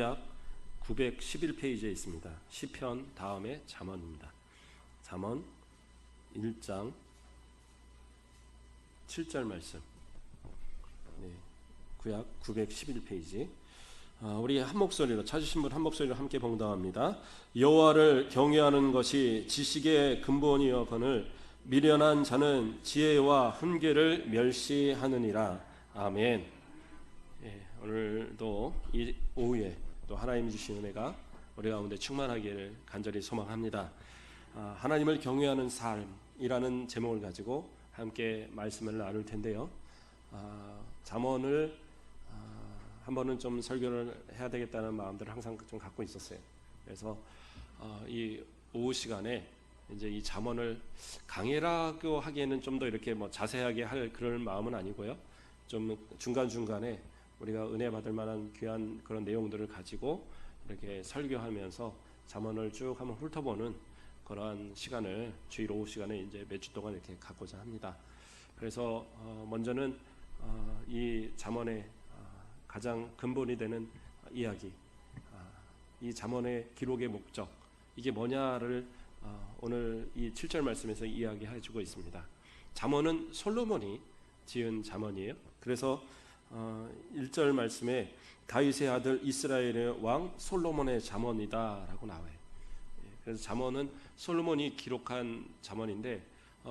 약 911페이지에 있습니다. 시편 다음에 잠언입니다. 잠언 1장 7절 말씀. 구약 911페이지. 우리 한 목소리로 찾으신 분 한 목소리로 함께 봉독합니다. 여호와를 경외하는 것이 지식의 근본이여거늘 미련한 자는 지혜와 훈계를 멸시하느니라. 아멘. 오늘도 이 오후에 또 하나님 주신 은혜가 우리 가운데 충만하기를 간절히 소망합니다. 하나님을 경외하는 삶이라는 제목을 가지고 함께 말씀을 나눌 텐데요. 잠언을 한 번은 좀 설교를 해야 되겠다는 마음들을 항상 좀 갖고 있었어요. 그래서 이 오후 시간에 이제 이 잠언을 강의라고 하기에는 좀 더 이렇게 뭐 자세하게 할 그런 마음은 아니고요. 좀 중간중간에 우리가 은혜 받을 만한 귀한 그런 내용들을 가지고 이렇게 설교하면서 잠언을 쭉 한번 훑어보는 그러한 시간을 주일 오후 시간에 이제 몇 주 동안 이렇게 갖고자 합니다. 그래서 먼저는 이 잠언의 가장 근본이 되는 이야기, 이 잠언의 기록의 목적, 이게 뭐냐를 오늘 이 7절 말씀에서 이야기해주고 있습니다. 잠언은 솔로몬이 지은 잠언이에요. 그래서 1절 말씀에 다윗의 아들 이스라엘의 왕 솔로몬의 잠언이다 라고 나와요. 그래서 잠언은 솔로몬이 기록한 잠언인데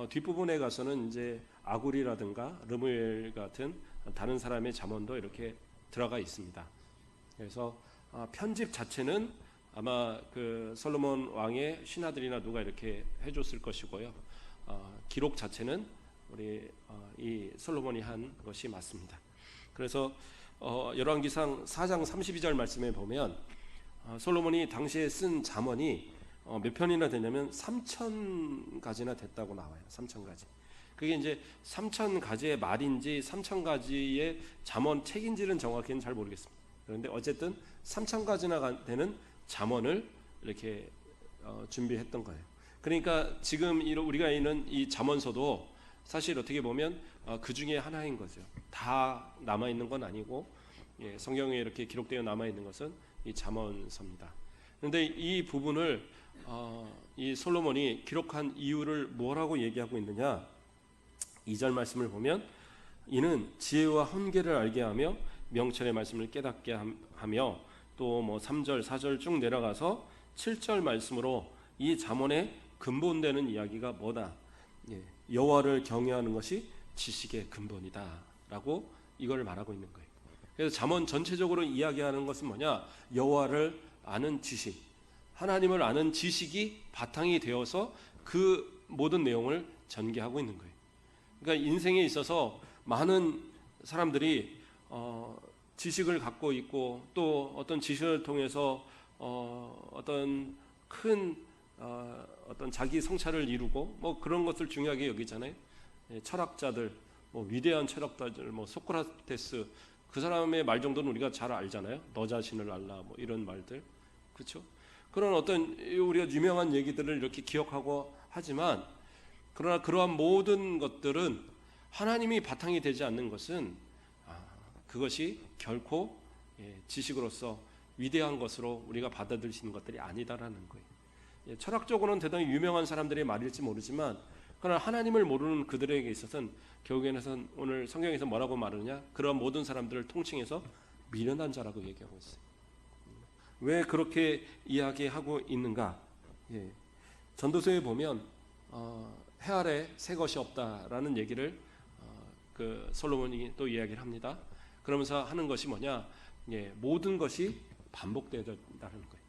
뒷부분에 가서는 이제 아굴이라든가 르무엘 같은 다른 사람의 잠언도 이렇게 들어가 있습니다. 그래서 편집 자체는 아마 그 솔로몬 왕의 신하들이나 누가 이렇게 해줬을 것이고요. 기록 자체는 우리 이 솔로몬이 한 것이 맞습니다. 그래서 열왕기상 4장 32절 말씀에 보면 솔로몬이 당시에 쓴 잠언이 몇 편이나 되냐면 3,000가지나 됐다고 나와요. 3,000가지. 그게 이제 3,000가지의 말인지 3,000가지의 잠언 책인지는 정확히는 잘 모르겠습니다. 그런데 어쨌든 3,000가지나 되는 잠언을 이렇게 준비했던 거예요. 그러니까 지금 우리가 있는 이 잠언서도 사실 어떻게 보면 그 중에 하나인 거죠. 다 남아 있는 건 아니고 성경에 이렇게 기록되어 남아 있는 것은 이 잠언서입니다. 그런데 이 부분을 이 솔로몬이 기록한 이유를 뭐라고 얘기하고 있느냐? 2절 말씀을 보면 이는 지혜와 훈계를 알게 하며 명철의 말씀을 깨닫게 하며 또 뭐 3절 4절 쭉 내려가서 7절 말씀으로 이 잠언의 근본되는 이야기가 뭐다? 여호와를 경외하는 것이 지식의 근본이다 라고 이걸 말하고 있는 거예요. 그래서 잠언 전체적으로 이야기하는 것은 뭐냐? 여호와를 아는 지식, 하나님을 아는 지식이 바탕이 되어서 그 모든 내용을 전개하고 있는 거예요. 그러니까 인생에 있어서 많은 사람들이 지식을 갖고 있고 또 어떤 지식을 통해서 어떤 큰 어떤 자기 성찰을 이루고 뭐 그런 것을 중요하게 여기잖아요. 철학자들, 뭐 위대한 철학자들, 뭐 소크라테스 그 사람의 말 정도는 우리가 잘 알잖아요. 너 자신을 알라, 뭐 이런 말들, 그렇죠? 그런 어떤 우리가 유명한 얘기들을 이렇게 기억하고 하지만 그러나 그러한 모든 것들은 하나님이 바탕이 되지 않는 것은 그것이 결코 지식으로서 위대한 것으로 우리가 받아들이시는 것들이 아니다라는 거예요. 철학적으로는 대단히 유명한 사람들의 말일지 모르지만 그러나 하나님을 모르는 그들에게 있어서는 결국에는 오늘 성경에서 뭐라고 말하느냐? 그런 모든 사람들을 통칭해서 미련한 자라고 얘기하고 있어요. 왜 그렇게 이야기하고 있는가? 전도서에 보면 해 아래 새 것이 없다라는 얘기를 그 솔로몬이 또 이야기를 합니다. 그러면서 하는 것이 뭐냐? 모든 것이 반복된다는 거예요.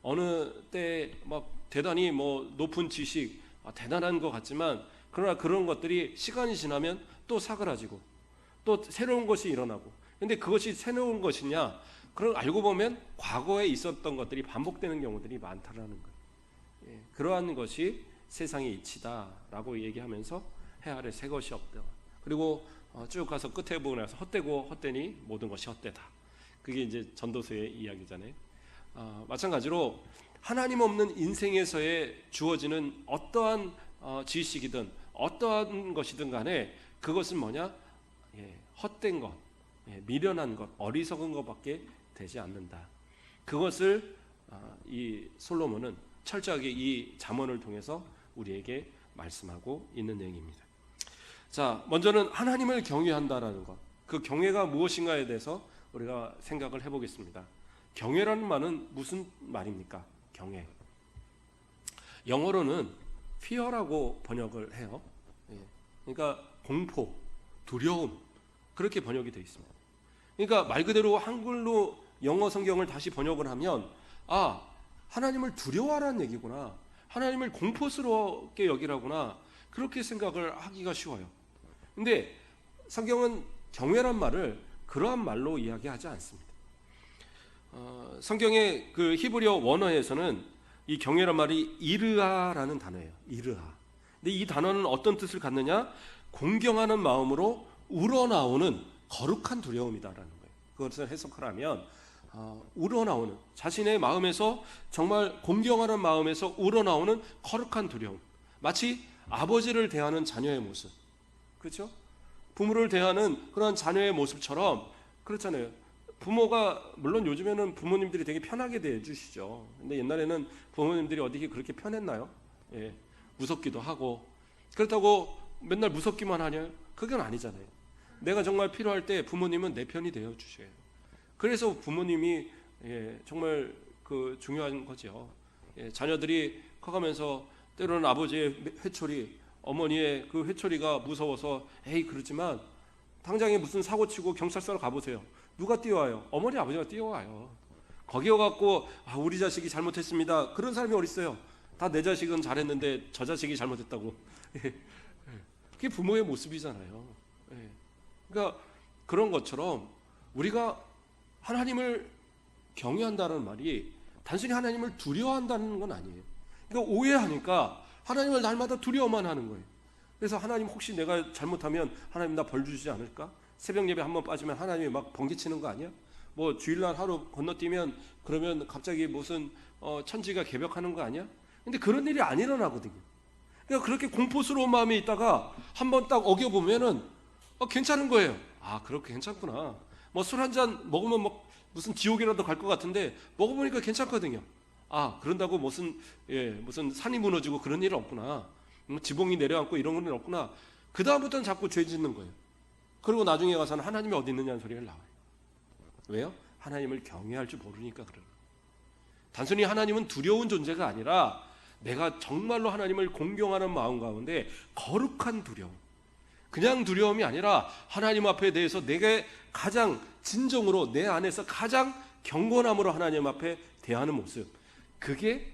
어느 때 막 대단히 뭐 높은 지식, 대단한 것 같지만 그러나 그런 것들이 시간이 지나면 또 사그라지고 또 새로운 것이 일어나고. 근데 그것이 새로운 것이냐? 그런 알고 보면 과거에 있었던 것들이 반복되는 경우들이 많다라는 거예요. 그러한 것이 세상의 이치다라고 얘기하면서 해 아래 새 것이 없다. 그리고 쭉 가서 끝에 보고 나서 헛되고 헛되니 모든 것이 헛되다. 그게 이제 전도서의 이야기잖아요. 마찬가지로 하나님 없는 인생에서의 주어지는 어떠한 지식이든 어떠한 것이든 간에 그것은 뭐냐? 헛된 것, 미련한 것, 어리석은 것밖에 되지 않는다. 그것을 이 솔로몬은 철저하게 이 잠언을 통해서 우리에게 말씀하고 있는 내용입니다. 자, 먼저는 하나님을 경외한다라는 것, 그 경외가 무엇인가에 대해서 우리가 생각을 해보겠습니다. 경외라는 말은 무슨 말입니까? 경외. 영어로는 fear라고 번역을 해요. 그러니까 공포, 두려움, 그렇게 번역이 되어 있습니다. 그러니까 말 그대로 한글로 영어 성경을 다시 번역을 하면 하나님을 두려워하라는 얘기구나, 하나님을 공포스럽게 여기라구나, 그렇게 생각을 하기가 쉬워요. 근데 성경은 경외란 말을 그러한 말로 이야기하지 않습니다. 성경의 그 히브리어 원어에서는 이 경외란 말이 이르아라는 단어예요. 이르아. 근데 이 단어는 어떤 뜻을 갖느냐? 공경하는 마음으로 우러나오는 거룩한 두려움이다라는 거예요. 그것을 해석하라면 우러나오는, 자신의 마음에서 정말 공경하는 마음에서 우러나오는 거룩한 두려움, 마치 아버지를 대하는 자녀의 모습, 그렇죠? 부모를 대하는 그런 자녀의 모습처럼 그렇잖아요. 부모가, 물론 요즘에는 부모님들이 되게 편하게 대해주시죠. 근데 옛날에는 부모님들이 어디 그렇게 편했나요? 예, 무섭기도 하고. 그렇다고 맨날 무섭기만 하냐? 그건 아니잖아요. 내가 정말 필요할 때 부모님은 내 편이 되어주셔요. 그래서 부모님이 정말 그 중요한 거죠. 자녀들이 커가면서 때로는 아버지의 회초리, 어머니의 그 회초리가 무서워서 그러지만 당장에 무슨 사고 치고 경찰서로 가보세요. 누가 뛰어와요? 어머니, 아버지가 뛰어와요. 거기 와갖고 우리 자식이 잘못했습니다, 그런 사람이 어디 있어요? 다 내 자식은 잘했는데 저 자식이 잘못했다고. 그게 부모의 모습이잖아요. 그러니까 그런 것처럼 우리가 하나님을 경외한다는 말이 단순히 하나님을 두려워한다는 건 아니에요. 그러니까 오해하니까 하나님을 날마다 두려워만 하는 거예요. 그래서 하나님, 혹시 내가 잘못하면 하나님 나 벌 주시지 않을까? 새벽 예배 한번 빠지면 하나님이 막 번개치는 거 아니야? 뭐 주일날 하루 건너뛰면 그러면 갑자기 무슨 천지가 개벽하는 거 아니야? 근데 그런 일이 안 일어나거든요. 그러니까 그렇게 공포스러운 마음이 있다가 한번 딱 어겨보면은 괜찮은 거예요. 그렇게 괜찮구나. 뭐 술 한 잔 먹으면 뭐 무슨 지옥이라도 갈 것 같은데 먹어보니까 괜찮거든요. 그런다고 무슨 산이 무너지고 그런 일은 없구나. 지붕이 내려앉고 이런 건 없구나. 그 다음부터는 자꾸 죄 짓는 거예요. 그리고 나중에 가서는 하나님이 어디 있느냐는 소리가 나와요. 왜요? 하나님을 경외할 줄 모르니까 그래요. 단순히 하나님은 두려운 존재가 아니라 내가 정말로 하나님을 공경하는 마음 가운데 거룩한 두려움, 그냥 두려움이 아니라 하나님 앞에 대해서 내게 가장 진정으로 내 안에서 가장 경건함으로 하나님 앞에 대하는 모습, 그게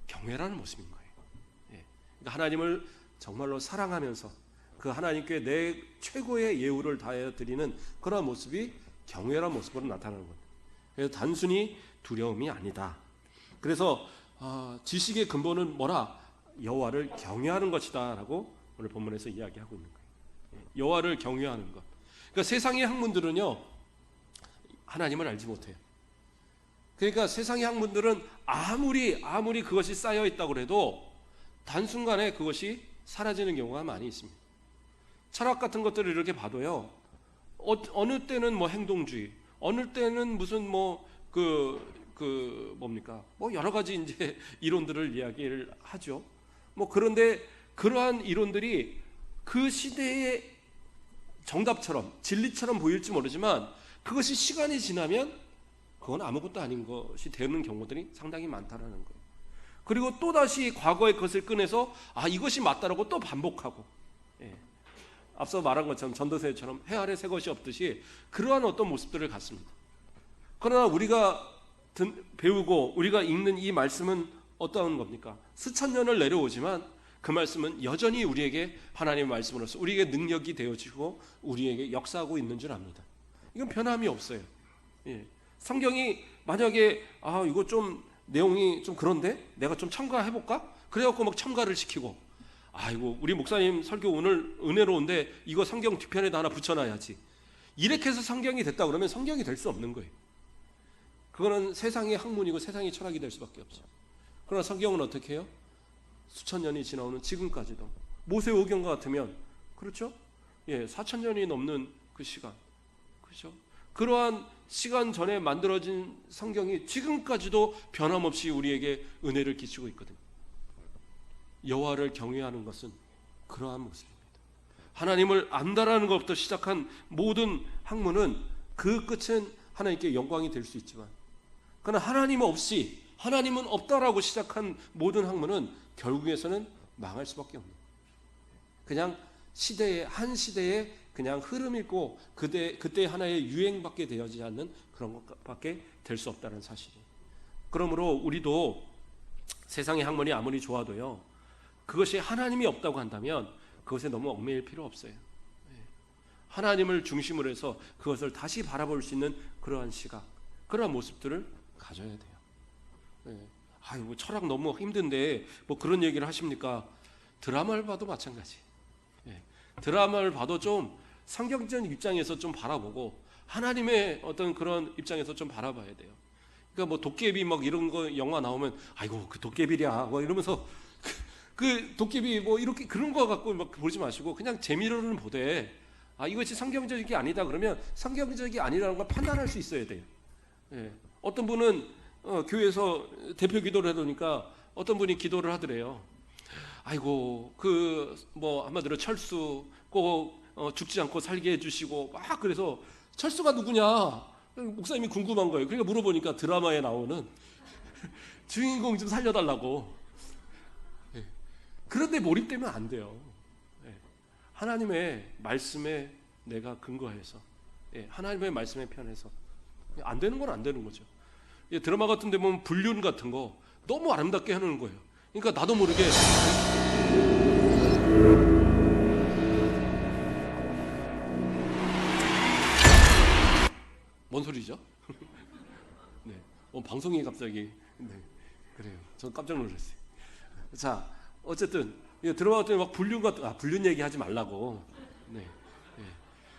경외라는 모습인 거예요. 그러니까 하나님을 정말로 사랑하면서 그 하나님께 내 최고의 예우를 다해 드리는 그런 모습이 경외라는 모습으로 나타나는 겁니다. 그래서 단순히 두려움이 아니다. 그래서 지식의 근본은 뭐라? 여호와를 경외하는 것이다 라고 오늘 본문에서 이야기하고 있는 거예요. 여호와를 경외하는 것. 그러니까 세상의 학문들은요, 하나님을 알지 못해요. 그러니까 세상의 학문들은 아무리 그것이 쌓여 있다고 해도 단순간에 그것이 사라지는 경우가 많이 있습니다. 철학 같은 것들을 이렇게 봐도요, 어느 때는 뭐 행동주의, 어느 때는 무슨 뭡니까? 여러 가지 이제 이론들을 이야기를 하죠. 그런데 그러한 이론들이 그 시대의 정답처럼, 진리처럼 보일지 모르지만 그것이 시간이 지나면 그건 아무것도 아닌 것이 되는 경우들이 상당히 많다라는 거예요. 그리고 또다시 과거의 것을 꺼내서 이것이 맞다라고 또 반복하고, 앞서 말한 것처럼 전도서처럼 해 아래 새 것이 없듯이 그러한 어떤 모습들을 갖습니다. 그러나 우리가 배우고 우리가 읽는 이 말씀은 어떠한 겁니까? 수천 년을 내려오지만 그 말씀은 여전히 우리에게 하나님의 말씀으로서 우리에게 능력이 되어지고 우리에게 역사하고 있는 줄 압니다. 이건 변함이 없어요. 성경이 만약에 이거 좀 내용이 좀 그런데 내가 좀 첨가해볼까? 그래갖고 막 첨가를 시키고, 아이고 우리 목사님 설교 오늘 은혜로운데 이거 성경 뒤편에다 하나 붙여놔야지, 이렇게 해서 성경이 됐다 그러면 성경이 될 수 없는 거예요. 그거는 세상의 학문이고 세상의 철학이 될 수밖에 없죠. 그러나 성경은 어떻게 해요? 수천 년이 지나오는 지금까지도 모세오경과 같으면, 그렇죠? 4,000년이 넘는 그 시간, 그렇죠? 그러한 시간 전에 만들어진 성경이 지금까지도 변함없이 우리에게 은혜를 끼치고 있거든요. 여호와를 경외하는 것은 그러한 모습입니다. 하나님을 안다라는 것부터 시작한 모든 학문은 그 끝은 하나님께 영광이 될 수 있지만, 그러나 하나님 없이, 하나님은 없다라고 시작한 모든 학문은 결국에서는 망할 수밖에 없는, 그냥 한 시대의 그냥 흐름이고 그때 하나의 유행밖에 되어지지 않는 그런 것밖에 될 수 없다는 사실이에요. 그러므로 우리도 세상의 학문이 아무리 좋아도요, 그것이 하나님이 없다고 한다면 그것에 너무 얽매일 필요 없어요. 하나님을 중심으로 해서 그것을 다시 바라볼 수 있는 그러한 시각, 그러한 모습들을 가져야 돼요. 아이고, 철학 너무 힘든데 뭐 그런 얘기를 하십니까? 드라마를 봐도 마찬가지. 드라마를 봐도 좀 성경적 입장에서 좀 바라보고 하나님의 어떤 그런 입장에서 좀 바라봐야 돼요. 그러니까 뭐 도깨비 막 이런 거 영화 나오면 아이고 그 도깨비랴 뭐 이러면서 그 도깨비 뭐 이렇게 그런 거 갖고 막 보지 마시고 그냥 재미로는 보되, 이것이 성경적이 아니다 그러면 성경적이 아니라는 걸 판단할 수 있어야 돼요. 어떤 분은 교회에서 대표 기도를 해놓으니까 어떤 분이 기도를 하더래요. 아이고 그 뭐 한마디로 철수 꼭 죽지 않고 살게 해주시고 막, 그래서 철수가 누구냐 목사님이 궁금한 거예요. 그러니까 물어보니까 드라마에 나오는 주인공 좀 살려달라고. 그런데 몰입되면 안 돼요. 하나님의 말씀에 내가 근거해서, 하나님의 말씀에 편해서 안 되는 건 안 되는 거죠. 드라마 같은 데 보면 불륜 같은 거 너무 아름답게 해놓은 거예요. 그러니까 나도 모르게 뭔 소리죠? 네, 방송이 갑자기 그래요. 전 깜짝 놀랐어요. 자, 어쨌든 드라마 같은 막 불륜 같은 불륜 얘기하지 말라고.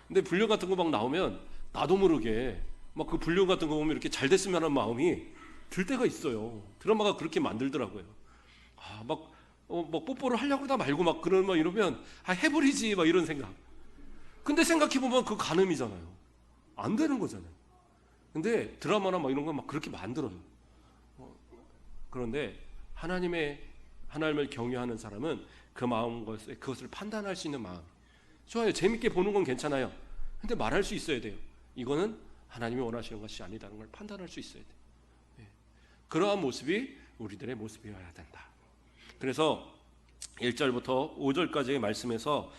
근데 불륜 같은 거 막 나오면 나도 모르게 막 그 불륜 같은 거 보면 이렇게 잘 됐으면 하는 마음이 들 때가 있어요. 드라마가 그렇게 만들더라고요. 막 뽀뽀를 하려고 하다 말고 막 이러면 해버리지 막 이런 생각. 근데 생각해 보면 그 간음이잖아요. 안 되는 거잖아요. 근데 드라마나 막 이런 거 막 그렇게 만들어요. 그런데 하나님을 경외하는 사람은 그 마음 그것을 판단할 수 있는 마음. 좋아요. 재밌게 보는 건 괜찮아요. 근데 말할 수 있어야 돼요. 이거는 하나님이 원하시는 것이 아니다는 걸 판단할 수 있어야 돼요. 그러한 모습이 우리들의 모습이어야 된다. 그래서 1절부터 5절까지의 말씀에서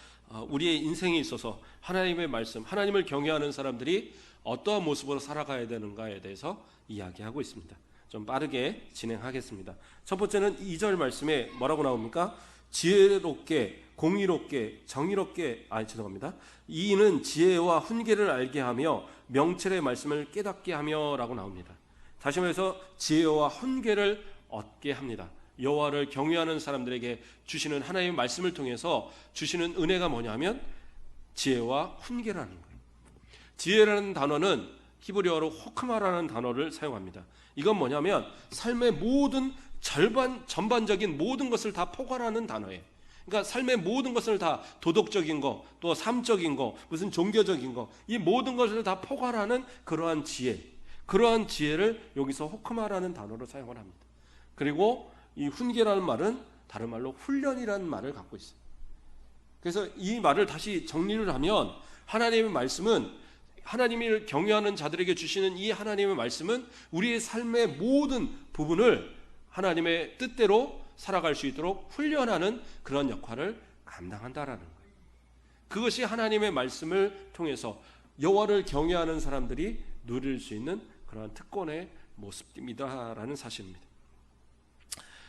우리의 인생에 있어서 하나님의 말씀, 하나님을 경외하는 사람들이 어떠한 모습으로 살아가야 되는가에 대해서 이야기하고 있습니다. 좀 빠르게 진행하겠습니다. 첫 번째는 2절 말씀에 뭐라고 나옵니까? 지혜롭게, 공의롭게, 정의롭게, 죄송합니다. 이는 지혜와 훈계를 알게 하며 명철의 말씀을 깨닫게 하며 라고 나옵니다. 다시 말해서 지혜와 훈계를 얻게 합니다. 여호와를 경외하는 사람들에게 주시는 하나님의 말씀을 통해서 주시는 은혜가 뭐냐면 지혜와 훈계라는 거예요. 지혜라는 단어는 히브리어로 호크마라는 단어를 사용합니다. 이건 뭐냐면 삶의 모든 전반적인 모든 것을 다 포괄하는 단어예요. 그러니까 삶의 모든 것을 다 도덕적인 거, 또 삶적인 거, 무슨 종교적인 거, 이 모든 것을 다 포괄하는 그러한 지혜를 여기서 호크마라는 단어로 사용을 합니다. 그리고 이 훈계라는 말은 다른 말로 훈련이라는 말을 갖고 있어요. 그래서 이 말을 다시 정리를 하면 하나님의 말씀은, 하나님을 경외하는 자들에게 주시는 이 하나님의 말씀은 우리의 삶의 모든 부분을 하나님의 뜻대로 살아갈 수 있도록 훈련하는 그런 역할을 감당한다라는 거예요. 그것이 하나님의 말씀을 통해서 여호와를 경외하는 사람들이 누릴 수 있는 그러한 특권의 모습입니다라는 사실입니다.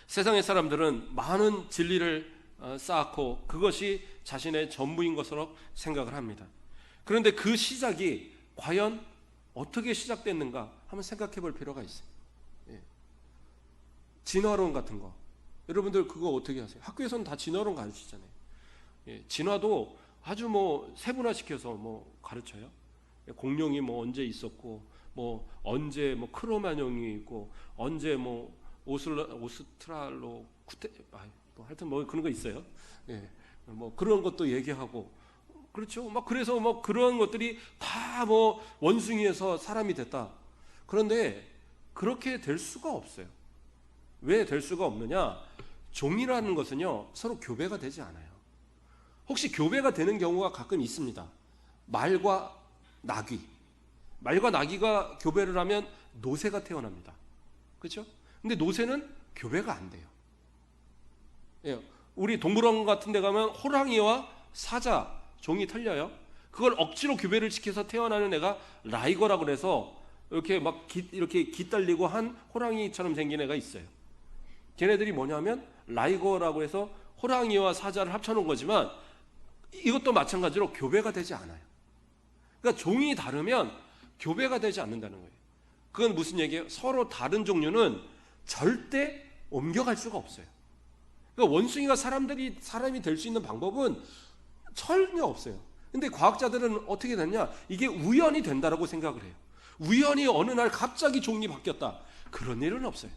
세상의 사람들은 많은 진리를 쌓고 그것이 자신의 전부인 것으로 생각을 합니다. 그런데 그 시작이 과연 어떻게 시작됐는가 한번 생각해 볼 필요가 있어요. 진화론 같은 거, 여러분들 그거 어떻게 하세요? 학교에서는 다 진화론 가르치잖아요. 진화도 아주 세분화시켜서 가르쳐요. 공룡이 언제 있었고, 언제 크로마뇽이 있고, 언제 오스트랄로 하여튼 그런 거 있어요. 그런 것도 얘기하고, 그렇죠? 막 그래서 뭐 그런 것들이 다 뭐 원숭이에서 사람이 됐다. 그런데 그렇게 될 수가 없어요. 왜 될 수가 없느냐? 종이라는 것은요, 서로 교배가 되지 않아요. 혹시 교배가 되는 경우가 가끔 있습니다. 말과 나귀. 말과 나귀가 교배를 하면 노새가 태어납니다. 그렇죠? 근데 노새는 교배가 안 돼요. 예, 우리 동물원 같은 데 가면 호랑이와 사자, 종이 틀려요. 그걸 억지로 교배를 시켜서 태어나는 애가 라이거라고 그래서 이렇게 막 이렇게 깃달리고 한 호랑이처럼 생긴 애가 있어요. 걔네들이 뭐냐면 라이거라고 해서 호랑이와 사자를 합쳐놓은 거지만 이것도 마찬가지로 교배가 되지 않아요. 그러니까 종이 다르면 교배가 되지 않는다는 거예요. 그건 무슨 얘기예요? 서로 다른 종류는 절대 옮겨갈 수가 없어요. 그러니까 원숭이가 사람이 될 수 있는 방법은 전혀 없어요. 근데 과학자들은 어떻게 됐냐? 이게 우연이 된다라고 생각을 해요. 우연히 어느 날 갑자기 종이 바뀌었다. 그런 일은 없어요.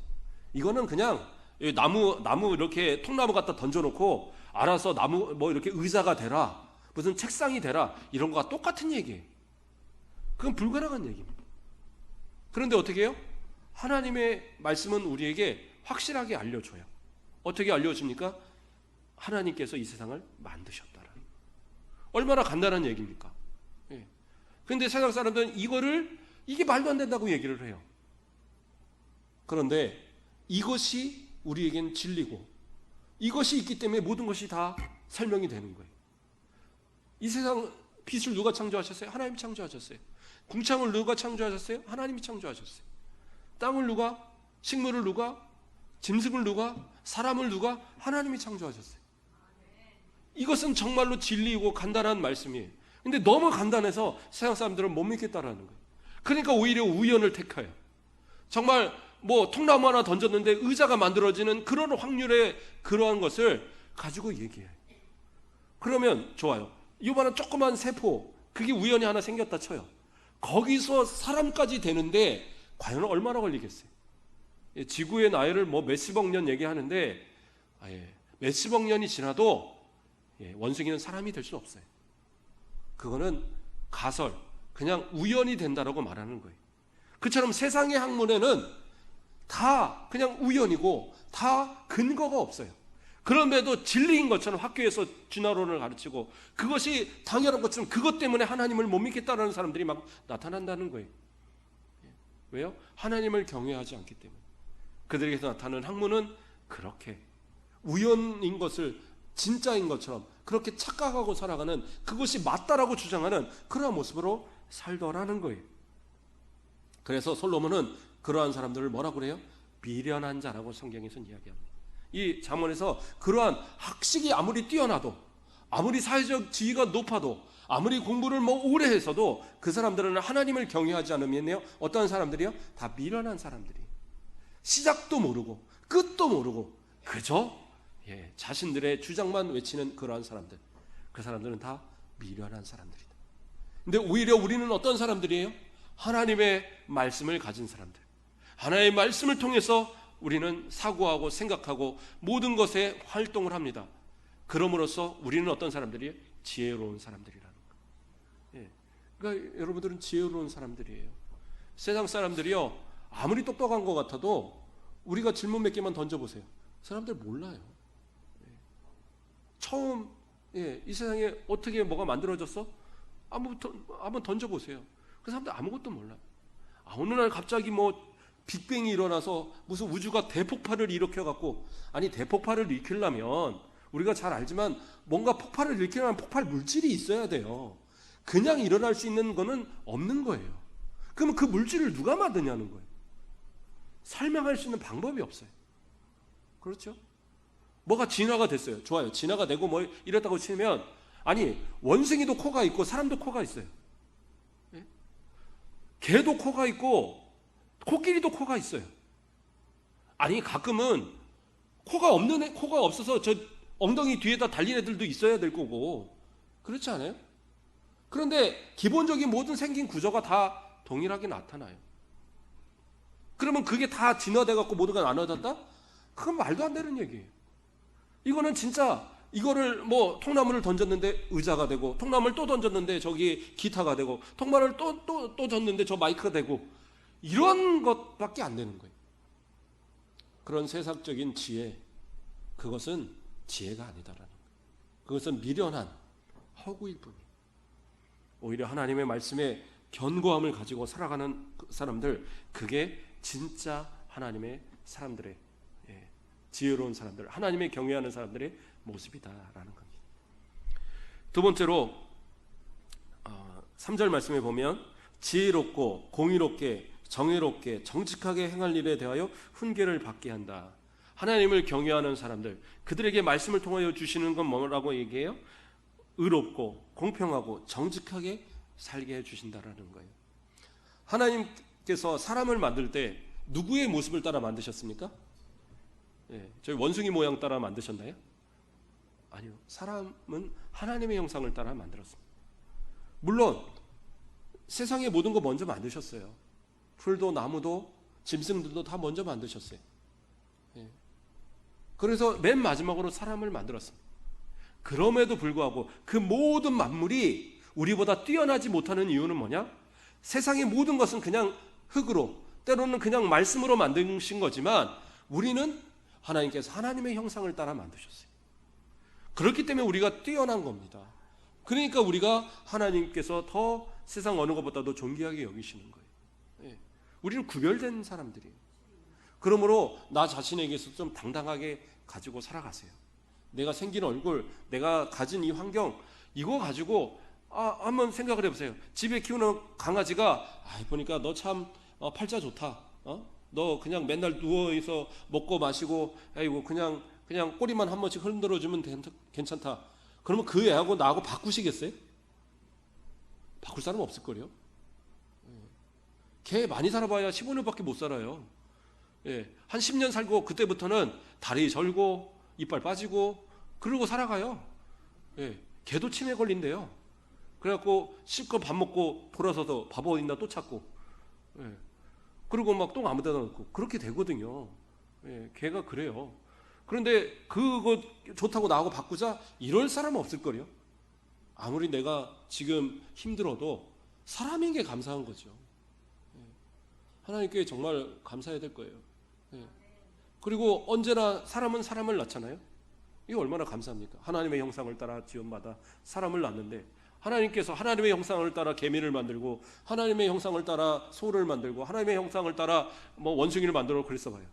이거는 그냥 나무 이렇게 통나무 갖다 던져놓고 알아서 나무 뭐 이렇게 의자가 되라, 무슨 책상이 되라 이런 거와 똑같은 얘기예요. 그건 불가능한 얘기입니다. 그런데 어떻게 해요? 하나님의 말씀은 우리에게 확실하게 알려줘요. 어떻게 알려줍니까? 하나님께서 이 세상을 만드셨다라는. 얼마나 간단한 얘기입니까? 그런데 세상 사람들은 이게 말도 안 된다고 얘기를 해요. 그런데 이것이 우리에겐 진리고 이것이 있기 때문에 모든 것이 다 설명이 되는 거예요. 이 세상 빛을 누가 창조하셨어요? 하나님이 창조하셨어요. 궁창을 누가 창조하셨어요? 하나님이 창조하셨어요. 땅을 누가? 식물을 누가? 짐승을 누가? 사람을 누가? 하나님이 창조하셨어요. 이것은 정말로 진리이고 간단한 말씀이에요. 근데 너무 간단해서 세상 사람들은 못 믿겠다라는 거예요. 그러니까 오히려 우연을 택해요. 정말 뭐 통나무 하나 던졌는데 의자가 만들어지는 그런 확률의 그러한 것을 가지고 얘기해요. 그러면 좋아요. 이번에 조그만 세포, 그게 우연히 하나 생겼다 쳐요. 거기서 사람까지 되는데 과연 얼마나 걸리겠어요? 지구의 나이를 뭐 몇십억 년 얘기하는데 몇십억 년이 지나도 원숭이는 사람이 될 수 없어요. 그거는 가설, 그냥 우연이 된다라고 말하는 거예요. 그처럼 세상의 학문에는 다 그냥 우연이고 다 근거가 없어요. 그럼에도 진리인 것처럼 학교에서 진화론을 가르치고 그것이 당연한 것처럼 그것 때문에 하나님을 못 믿겠다는 사람들이 막 나타난다는 거예요. 왜요? 하나님을 경외하지 않기 때문에. 그들에게서 나타나는 학문은 그렇게 우연인 것을 진짜인 것처럼 그렇게 착각하고 살아가는, 그것이 맞다라고 주장하는 그러한 모습으로 살더라는 거예요. 그래서 솔로몬은 그러한 사람들을 뭐라고 그래요? 미련한 자라고 성경에서는 이야기합니다. 이 잠언에서 그러한 학식이 아무리 뛰어나도, 아무리 사회적 지위가 높아도, 아무리 공부를 뭐 오래 해서도 그 사람들은 하나님을 경외하지 않으면요, 어떤 사람들이요? 다 미련한 사람들이. 시작도 모르고 끝도 모르고 그저 자신들의 주장만 외치는 그러한 사람들. 그 사람들은 다 미련한 사람들이다. 근데 오히려 우리는 어떤 사람들이에요? 하나님의 말씀을 가진 사람들. 하나님의 말씀을 통해서 우리는 사고하고 생각하고 모든 것에 활동을 합니다. 그럼으로써 우리는 어떤 사람들이에요? 지혜로운 사람들이라는 거예요. 그러니까 여러분들은 지혜로운 사람들이에요. 세상 사람들이요, 아무리 똑똑한 것 같아도 우리가 질문 몇 개만 던져보세요. 사람들 몰라요. 처음 이 세상에 어떻게 뭐가 만들어졌어? 한번 던져보세요. 그 사람들 아무것도 몰라요. 어느 날 갑자기 뭐 빅뱅이 일어나서 무슨 우주가 대폭발을 일으켜갖고, 아니 대폭발을 일으키려면 우리가 잘 알지만 뭔가 폭발을 일으키려면 폭발 물질이 있어야 돼요. 그냥 일어날 수 있는 거는 없는 거예요. 그러면 그 물질을 누가 만드냐는 거예요. 설명할 수 있는 방법이 없어요. 그렇죠? 뭐가 진화가 됐어요. 좋아요. 진화가 되고 뭐 이랬다고 치면, 아니 원숭이도 코가 있고 사람도 코가 있어요. 개도 코가 있고 코끼리도 코가 있어요. 아니 가끔은 코가 없어서 저 엉덩이 뒤에다 달린 애들도 있어야 될 거고, 그렇지 않아요? 그런데 기본적인 모든 생긴 구조가 다 동일하게 나타나요. 그러면 그게 다 진화돼 갖고 모두가 나눠졌다? 그건 말도 안 되는 얘기예요. 이거는 진짜 이거를 뭐 통나무를 던졌는데 의자가 되고, 통나무를 또 던졌는데 저기 기타가 되고, 통나무를 또 던졌는데 저 마이크가 되고, 이런 것밖에 안 되는 거예요. 그런 세상적인 지혜, 그것은 지혜가 아니다라는 거예요. 그것은 미련한 허구일 뿐이에요. 오히려 하나님의 말씀에 견고함을 가지고 살아가는 사람들, 그게 진짜 하나님의 사람들의, 지혜로운 사람들, 하나님의 경외하는 사람들의 모습이다라는 겁니다. 두 번째로 3절 말씀에 보면 지혜롭고 공의롭게 정의롭게 정직하게 행할 일에 대하여 훈계를 받게 한다. 하나님을 경외하는 사람들, 그들에게 말씀을 통하여 주시는 건 뭐라고 얘기해요? 의롭고 공평하고 정직하게 살게 해주신다라는 거예요. 하나님께서 사람을 만들 때 누구의 모습을 따라 만드셨습니까? 저희 원숭이 모양 따라 만드셨나요? 아니요. 사람은 하나님의 형상을 따라 만들었습니다. 물론 세상의 모든 거 먼저 만드셨어요. 풀도 나무도 짐승들도 다 먼저 만드셨어요. 그래서 맨 마지막으로 사람을 만들었습니다. 그럼에도 불구하고 그 모든 만물이 우리보다 뛰어나지 못하는 이유는 뭐냐? 세상의 모든 것은 그냥 흙으로, 때로는 그냥 말씀으로 만드신 거지만 우리는 하나님께서 하나님의 형상을 따라 만드셨어요. 그렇기 때문에 우리가 뛰어난 겁니다. 그러니까 우리가 하나님께서 더 세상 어느 것보다도 존귀하게 여기시는 거예요. 우리는 구별된 사람들이에요. 그러므로 나 자신에게서 좀 당당하게 가지고 살아가세요. 내가 생긴 얼굴, 내가 가진 이 환경, 이거 가지고 한번 생각을 해보세요. 집에 키우는 강아지가 보니까 너 참 팔자 좋다. 너 그냥 맨날 누워있어 먹고 마시고 아이고 그냥 꼬리만 한 번씩 흔들어주면 괜찮다. 그러면 그 애하고 나하고 바꾸시겠어요? 바꿀 사람 없을 거래요. 개 많이 살아봐야 15년밖에 못 살아요. 한 10년 살고 그때부터는 다리 절고 이빨 빠지고 그러고 살아가요. 개도 치매 걸린대요. 그래갖고 실컷 밥 먹고 돌아서서 밥 어딨나 또 찾고, 그리고 막 똥 아무 데나 넣고 그렇게 되거든요. 개가 그래요. 그런데 그거 좋다고 나하고 바꾸자 이럴 사람은 없을 거예요. 아무리 내가 지금 힘들어도 사람인 게 감사한 거죠. 하나님께 정말 감사해야 될 거예요. 그리고 언제나 사람은 사람을 낳잖아요. 이게 얼마나 감사합니까? 하나님의 형상을 따라 지음받아 사람을 낳는데 하나님께서 하나님의 형상을 따라 개미를 만들고 하나님의 형상을 따라 소를 만들고 하나님의 형상을 따라 뭐 원숭이를 만들어 그랬어 봐요.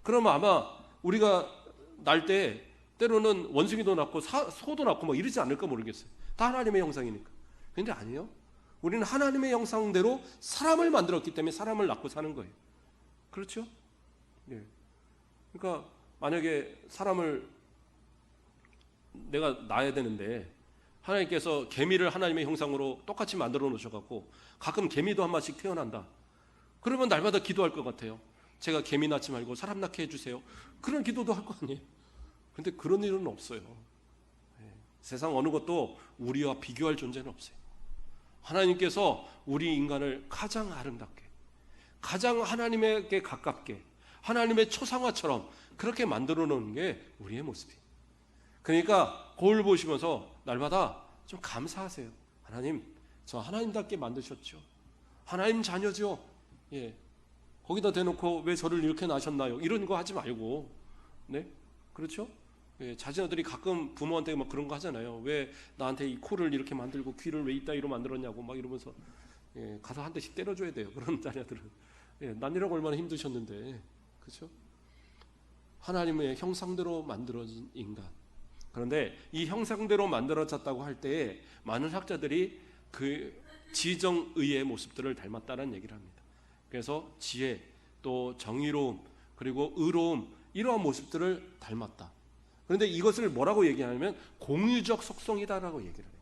그러면 아마 우리가 날 때 때로는 원숭이도 낳고 소도 낳고 뭐 이러지 않을까 모르겠어요. 다 하나님의 형상이니까. 근데 아니에요. 우리는 하나님의 형상대로 사람을 만들었기 때문에 사람을 낳고 사는 거예요. 그렇죠? 그러니까 만약에 사람을 내가 낳아야 되는데 하나님께서 개미를 하나님의 형상으로 똑같이 만들어 놓으셔갖고 가끔 개미도 한 마리씩 태어난다. 그러면 날마다 기도할 것 같아요. 제가 개미 낳지 말고 사람 낳게 해주세요. 그런 기도도 할 거 아니에요. 근데 그런 일은 없어요. 세상 어느 것도 우리와 비교할 존재는 없어요. 하나님께서 우리 인간을 가장 아름답게, 가장 하나님에게 가깝게, 하나님의 초상화처럼 그렇게 만들어 놓은 게 우리의 모습이에요. 그러니까 거울 보시면서 날마다 좀 감사하세요. 하나님, 저 하나님답게 만드셨죠. 하나님 자녀죠. 거기다 대놓고 왜 저를 이렇게 낳으셨나요? 이런 거 하지 말고, 그렇죠? 자녀들이 가끔 부모한테 막 그런 거 하잖아요. 왜 나한테 이 코를 이렇게 만들고 귀를 왜 이따위로 만들었냐고 막 이러면서 가서 한 대씩 때려줘야 돼요. 그런 자녀들은. 난이라고 얼마나 힘드셨는데, 그렇죠? 하나님의 형상대로 만들어진 인간. 그런데 이 형상대로 만들어졌다고 할 때에 많은 학자들이 그 지정의의 모습들을 닮았다는 얘기를 합니다. 그래서 지혜, 또 정의로움, 그리고 의로움, 이러한 모습들을 닮았다. 그런데 이것을 뭐라고 얘기하냐면 공유적 속성이다라고 얘기를 해요.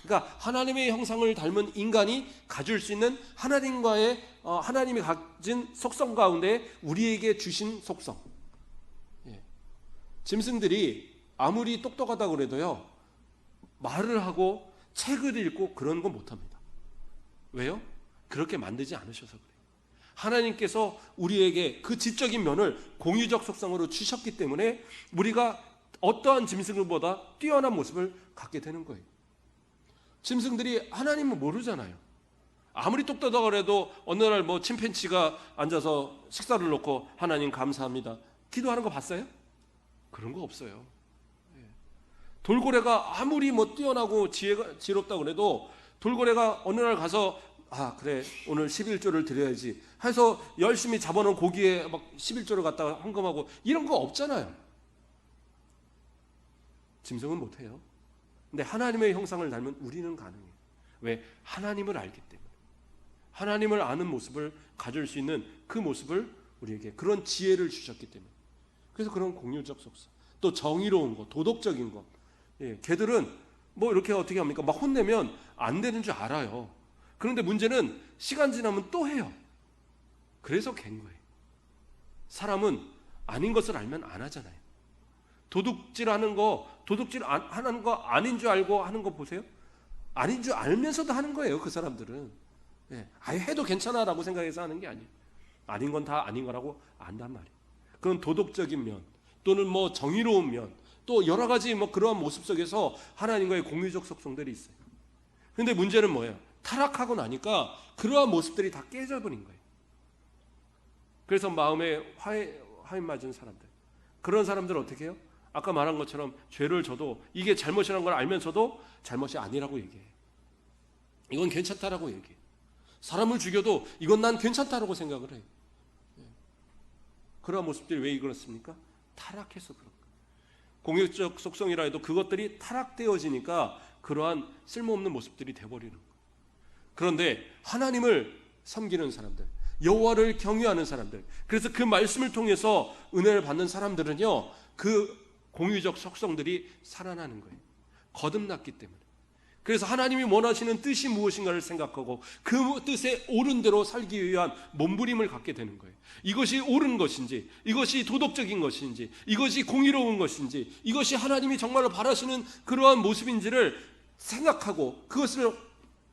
그러니까 하나님의 형상을 닮은 인간이 가질 수 있는 하나님과의 하나님이 가진 속성 가운데 우리에게 주신 속성. 짐승들이 아무리 똑똑하다고 그래도요, 말을 하고 책을 읽고 그런 거 못합니다. 왜요? 그렇게 만들지 않으셔서 그래요. 하나님께서 우리에게 그 지적인 면을 공유적 속성으로 주셨기 때문에 우리가 어떠한 짐승들보다 뛰어난 모습을 갖게 되는 거예요. 짐승들이 하나님을 모르잖아요. 아무리 똑똑하다고 해도 어느 날 뭐 침팬지가 앉아서 식사를 놓고 하나님 감사합니다 기도하는 거 봤어요? 그런 거 없어요. 돌고래가 아무리 뭐 뛰어나고 지혜롭다고 그래도 돌고래가 어느 날 가서 그래 오늘 11조를 드려야지 해서 열심히 잡아놓은 고기에 막 11조를 갖다가 헌금하고 이런 거 없잖아요. 짐승은 못해요. 근데 하나님의 형상을 닮은 우리는 가능해요. 왜? 하나님을 알기 때문에. 하나님을 아는 모습을 가질 수 있는 그 모습을 우리에게 그런 지혜를 주셨기 때문에. 그래서 그런 공유적 속성, 또 정의로운 것, 도덕적인 것. 걔들은 뭐 이렇게 어떻게 합니까? 막 혼내면 안 되는 줄 알아요. 그런데 문제는 시간 지나면 또 해요. 그래서 갠 거예요. 사람은 아닌 것을 알면 안 하잖아요. 도둑질하는 거, 도둑질 하는 거 아닌 줄 알고 하는 거 보세요. 아닌 줄 알면서도 하는 거예요. 그 사람들은. 아예 해도 괜찮아라고 생각해서 하는 게 아니에요. 아닌 건 다 아닌 거라고 안단 말이에요. 그런 도덕적인 면, 또는 뭐 정의로운 면, 또 여러 가지 뭐 그러한 모습 속에서 하나님과의 공유적 속성들이 있어요. 그런데 문제는 뭐예요? 타락하고 나니까 그러한 모습들이 다 깨져버린 거예요. 그래서 마음에 화인 맞은 사람들, 그런 사람들은 어떻게 해요? 아까 말한 것처럼 죄를 져도 이게 잘못이라는 걸 알면서도 잘못이 아니라고 얘기해요. 이건 괜찮다라고 얘기해요. 사람을 죽여도 이건 난 괜찮다라고 생각을 해요. 그러한 모습들이 왜 그렇습니까? 타락해서 그런 거예요. 공유적 속성이라 해도 그것들이 타락되어지니까 그러한 쓸모없는 모습들이 돼버리는 거예요. 그런데 하나님을 섬기는 사람들, 여호와를 경외하는 사람들, 그래서 그 말씀을 통해서 은혜를 받는 사람들은요, 그 공유적 속성들이 살아나는 거예요. 거듭났기 때문에. 그래서 하나님이 원하시는 뜻이 무엇인가를 생각하고 그 뜻에 옳은 대로 살기 위한 몸부림을 갖게 되는 거예요. 이것이 옳은 것인지, 이것이 도덕적인 것인지, 이것이 공의로운 것인지, 이것이 하나님이 정말로 바라시는 그러한 모습인지를 생각하고 그것을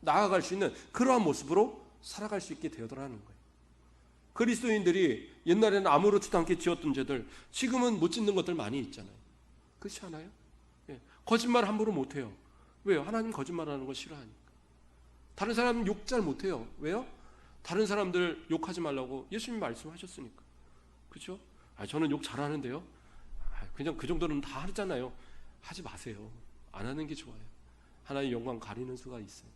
나아갈 수 있는 그러한 모습으로 살아갈 수 있게 되더라는 거예요. 그리스도인들이 옛날에는 아무렇지도 않게 지었던 죄들 지금은 못 짓는 것들 많이 있잖아요. 그렇지 않아요? 거짓말 함부로 못해요. 왜요? 하나님 거짓말하는 거 싫어하니까. 다른 사람은 욕 잘 못해요. 왜요? 다른 사람들 욕하지 말라고 예수님 말씀하셨으니까. 그렇죠? 저는 욕 잘하는데요. 그냥 그 정도는 다 하잖아요. 하지 마세요. 안 하는 게 좋아요. 하나님 영광 가리는 수가 있어요.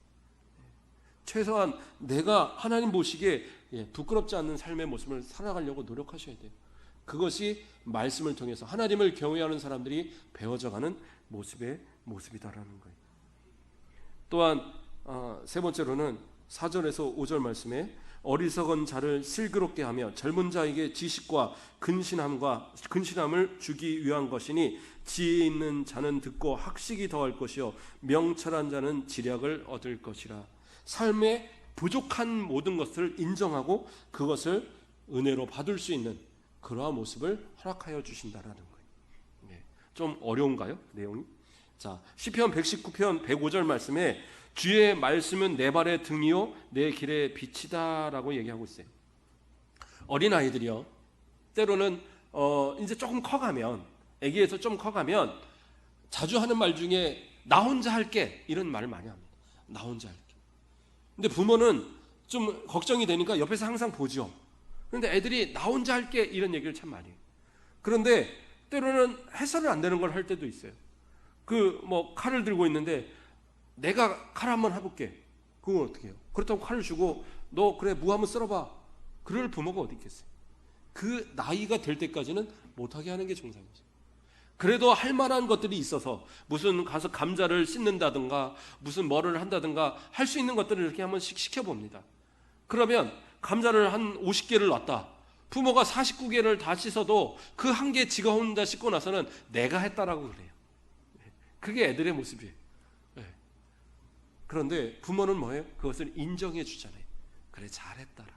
최소한 내가 하나님 보시기에 부끄럽지 않는 삶의 모습을 살아가려고 노력하셔야 돼요. 그것이 말씀을 통해서 하나님을 경외하는 사람들이 배워져가는 모습이다라는 거예요. 또한 세 번째로는 4절에서 5절 말씀에 어리석은 자를 슬기롭게 하며 젊은 자에게 지식과 근신함을 주기 위한 것이니 지혜 있는 자는 듣고 학식이 더할 것이요 명철한 자는 지략을 얻을 것이라. 삶의 부족한 모든 것을 인정하고 그것을 은혜로 받을 수 있는 그러한 모습을 허락하여 주신다라는 거예요. 좀 어려운가요? 내용이? 자, 시편 119편 105절 말씀에 주의 말씀은 내 발의 등이요 내 길의 빛이다라고 얘기하고 있어요. 어린아이들이요, 때로는 이제 조금 커가면, 애기에서 좀 커가면 자주 하는 말 중에 나 혼자 할게 이런 말을 많이 합니다. 나 혼자 할게. 근데 부모는 좀 걱정이 되니까 옆에서 항상 보죠. 그런데 애들이 나 혼자 할게 이런 얘기를 참 많이 해요. 그런데 때로는 해서는 안 되는 걸 할 때도 있어요. 칼을 들고 있는데 내가 칼 한번 해볼게. 그건 어떻게 해요? 그렇다고 칼을 주고 너 그래 무 한번 썰어봐. 그럴 부모가 어디 있겠어요? 그 나이가 될 때까지는 못하게 하는 게 정상이죠. 그래도 할 만한 것들이 있어서 무슨 가서 감자를 씻는다든가 무슨 뭐를 한다든가 할 수 있는 것들을 이렇게 한 번씩 시켜봅니다. 그러면 감자를 한 50개를 놨다. 부모가 49개를 다 씻어도 그 한 개 지가 혼자 씻고 나서는 내가 했다라고 그래요. 그게 애들의 모습이에요. 그런데 부모는 뭐예요? 그것을 인정해 주잖아요. 그래 잘했다라.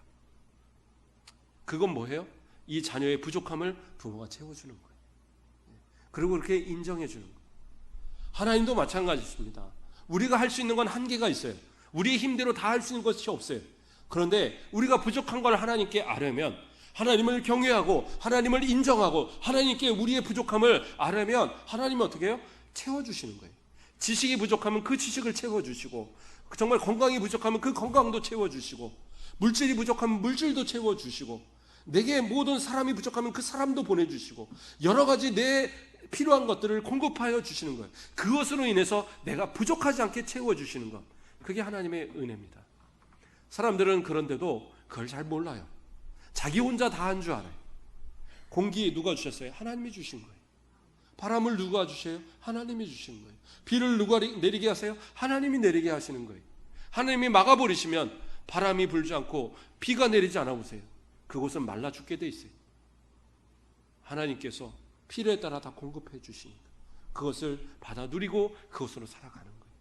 그건 뭐예요? 이 자녀의 부족함을 부모가 채워주는 거예요. 그리고 그렇게 인정해 주는 거예요. 하나님도 마찬가지입니다. 우리가 할 수 있는 건 한계가 있어요. 우리의 힘대로 다 할 수 있는 것이 없어요. 그런데 우리가 부족한 걸 하나님께 아뢰면 하나님을 경외하고 하나님을 인정하고 하나님께 우리의 부족함을 알으면 하나님은 어떻게 해요? 채워주시는 거예요. 지식이 부족하면 그 지식을 채워주시고, 정말 건강이 부족하면 그 건강도 채워주시고, 물질이 부족하면 물질도 채워주시고, 내게 모든 사람이 부족하면 그 사람도 보내주시고, 여러 가지 내 필요한 것들을 공급하여 주시는 거예요. 그것으로 인해서 내가 부족하지 않게 채워주시는 것, 그게 하나님의 은혜입니다. 사람들은 그런데도 그걸 잘 몰라요. 자기 혼자 다 한 줄 알아요. 공기 누가 주셨어요? 하나님이 주신 거예요. 바람을 누가 주셔요? 하나님이 주신 거예요. 비를 누가 내리게 하세요? 하나님이 내리게 하시는 거예요. 하나님이 막아버리시면 바람이 불지 않고 비가 내리지 않아 보세요. 그곳은 말라 죽게 돼 있어요. 하나님께서 필요에 따라 다 공급해 주시니까 그것을 받아 누리고 그것으로 살아가는 거예요.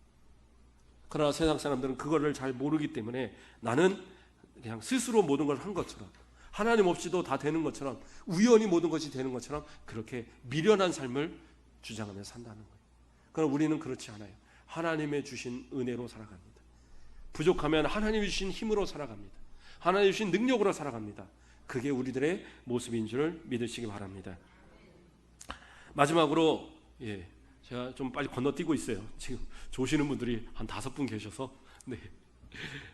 그러나 세상 사람들은 그거를 잘 모르기 때문에 나는 그냥 스스로 모든 걸 한 것처럼, 하나님 없이도 다 되는 것처럼, 우연히 모든 것이 되는 것처럼 그렇게 미련한 삶을 주장하며 산다는 거예요. 그러나 우리는 그렇지 않아요. 하나님의 주신 은혜로 살아갑니다. 부족하면 하나님이 주신 힘으로 살아갑니다. 하나님이 주신 능력으로 살아갑니다. 그게 우리들의 모습인 줄 믿으시기 바랍니다. 마지막으로, 제가 좀 빨리 건너뛰고 있어요. 지금 조시는 분들이 한 5분 계셔서.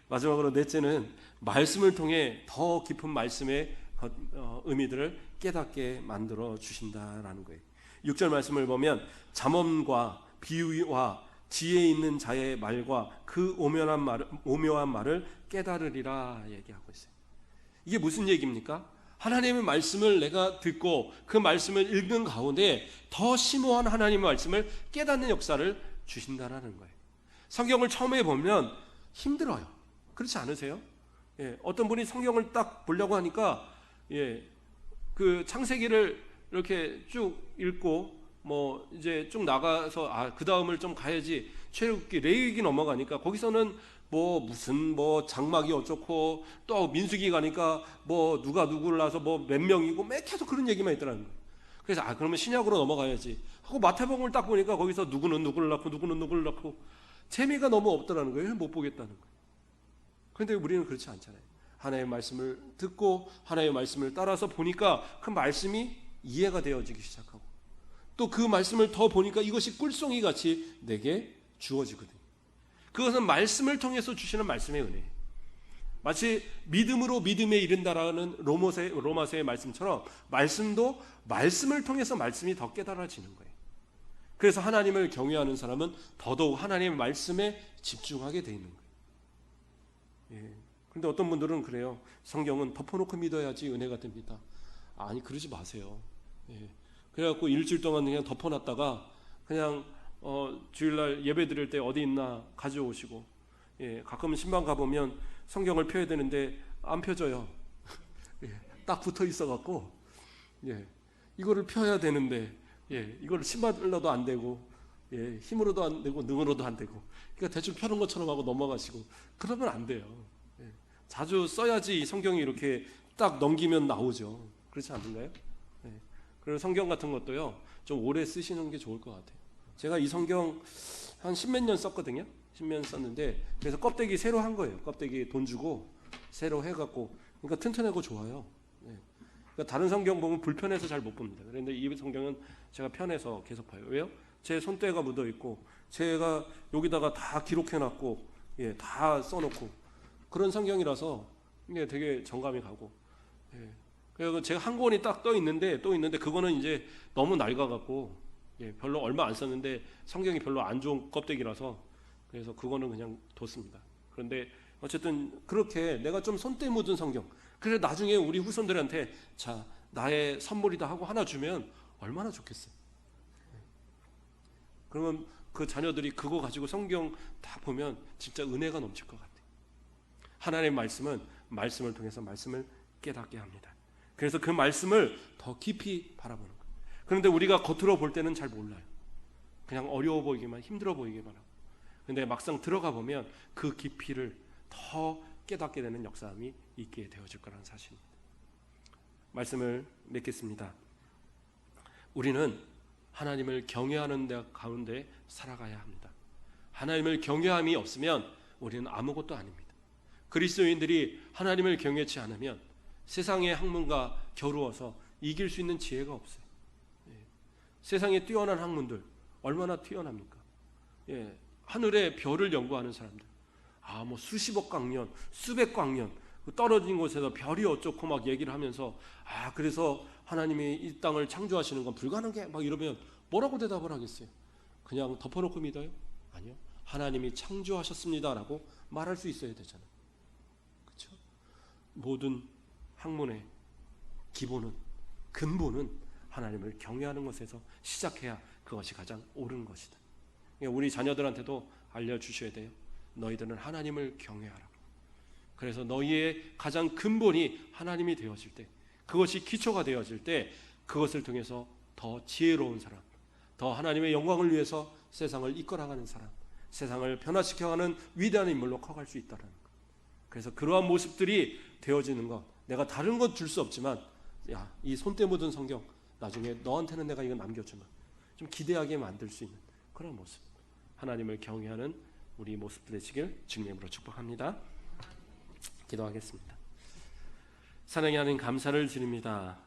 마지막으로 넷째는 말씀을 통해 더 깊은 말씀의 의미들을 깨닫게 만들어 주신다라는 거예요. 6절 말씀을 보면 잠언과 비유와 지혜 있는 자의 말과 그 오묘한 말을 깨달으리라 얘기하고 있어요. 이게 무슨 얘기입니까? 하나님의 말씀을 내가 듣고 그 말씀을 읽는 가운데 더 심오한 하나님의 말씀을 깨닫는 역사를 주신다라는 거예요. 성경을 처음에 보면 힘들어요. 그렇지 않으세요? 어떤 분이 성경을 딱 보려고 하니까 그 창세기를 이렇게 쭉 읽고 뭐 이제 쭉 나가서 그 다음을 좀 가야지, 출애굽기 레위기 넘어가니까 거기서는 뭐 무슨 뭐 장막이 어쩌고, 또 민수기 가니까 뭐 누가 누구를 낳아서 뭐 몇 명이고 계속 그런 얘기만 있더라는 거예요. 그래서 그러면 신약으로 넘어가야지 하고 마태복음을 딱 보니까 거기서 누구는 누구를 낳고 누구는 누구를 낳고 재미가 너무 없더라는 거예요. 못 보겠다는 거예요. 그런데 우리는 그렇지 않잖아요. 하나님의 말씀을 듣고 하나님의 말씀을 따라서 보니까 그 말씀이 이해가 되어지기 시작하고, 또 그 말씀을 더 보니까 이것이 꿀송이 같이 내게 주어지거든요. 그것은 말씀을 통해서 주시는 말씀의 은혜예요. 마치 믿음으로 믿음에 이른다라는 로마서의 말씀처럼 말씀도 말씀을 통해서 말씀이 더 깨달아지는 거예요. 그래서 하나님을 경외하는 사람은 더더욱 하나님의 말씀에 집중하게 돼 있는 거예요. 그런데 어떤 분들은 그래요. 성경은 덮어놓고 믿어야지 은혜가 됩니다. 아니, 그러지 마세요. 그래갖고 일주일 동안 그냥 덮어놨다가 그냥 주일날 예배 드릴 때 어디 있나 가져오시고, 가끔 신방 가보면 성경을 펴야 되는데 안 펴져요. 딱 붙어 있어갖고, 이거를 펴야 되는데, 이걸 신발로도 안 되고, 힘으로도 안 되고, 능으로도 안 되고, 그러니까 대충 펴는 것처럼 하고 넘어가시고, 그러면 안 돼요. 자주 써야지 성경이 이렇게 딱 넘기면 나오죠. 그렇지 않은가요? 그리고 성경 같은 것도요, 좀 오래 쓰시는 게 좋을 것 같아요. 제가 이 성경 한 10몇 년 썼거든요. 10몇 년 썼는데, 그래서 껍데기 새로 한 거예요. 껍데기 돈 주고 새로 해갖고, 그러니까 튼튼하고 좋아요. 그러니까 다른 성경 보면 불편해서 잘 못 봅니다. 그런데 이 성경은 제가 편해서 계속 봐요. 왜요? 제 손때가 묻어 있고, 제가 여기다가 다 기록해놨고, 다 써놓고 그런 성경이라서 이게 되게 정감이 가고. 그래서 제가 한 권이 딱 또 있는데 그거는 이제 너무 낡아갖고, 별로 얼마 안 썼는데 성경이 별로 안 좋은 껍데기라서, 그래서 그거는 그냥 뒀습니다. 그런데 어쨌든 그렇게 내가 좀 손때 묻은 성경, 그래 나중에 우리 후손들한테 자, 나의 선물이다 하고 하나 주면 얼마나 좋겠어요. 그러면 그 자녀들이 그거 가지고 성경 다 보면 진짜 은혜가 넘칠 것 같아요. 하나님의 말씀은 말씀을 통해서 말씀을 깨닫게 합니다. 그래서 그 말씀을 더 깊이 바라보는 거예요. 그런데 우리가 겉으로 볼 때는 잘 몰라요. 그냥 어려워 보이기만, 힘들어 보이기만 하고. 그런데 막상 들어가 보면 그 깊이를 더 깨닫게 되는 역사함이 있게 되어질 거라는 사실입니다. 말씀을 맺겠습니다. 우리는 하나님을 경외하는 데 가운데 살아가야 합니다. 하나님을 경외함이 없으면 우리는 아무것도 아닙니다. 그리스도인들이 하나님을 경외치 않으면 세상의 학문과 겨루어서 이길 수 있는 지혜가 없어요. 세상에 뛰어난 학문들 얼마나 뛰어납니까? 하늘의 별을 연구하는 사람들, 뭐 수십억 광년, 수백 광년 떨어진 곳에서 별이 어쩌고 막 얘기를 하면서 그래서 하나님이 이 땅을 창조하시는 건 불가능해 막 이러면 뭐라고 대답을 하겠어요? 그냥 덮어놓고 믿어요? 아니요. 하나님이 창조하셨습니다라고 말할 수 있어야 되잖아요. 그렇죠? 모든 학문의 기본은, 근본은 하나님을 경외하는 것에서 시작해야 그것이 가장 옳은 것이다. 우리 자녀들한테도 알려주셔야 돼요. 너희들은 하나님을 경외하라. 그래서 너희의 가장 근본이 하나님이 되어질 때, 그것이 기초가 되어질 때 그것을 통해서 더 지혜로운 사람, 더 하나님의 영광을 위해서 세상을 이끌어가는 사람, 세상을 변화시켜가는 위대한 인물로 커갈 수 있다는 것. 그래서 그러한 모습들이 되어지는 것, 내가 다른 것 줄 수 없지만 이 손때 묻은 성경 나중에 너한테는 내가 이거 남겨주면 좀 기대하게 만들 수 있는 그런 모습, 하나님을 경외하는 우리 모습 되시길 주님으로 축복합니다. 기도하겠습니다. 사랑의 하나님 감사를 드립니다.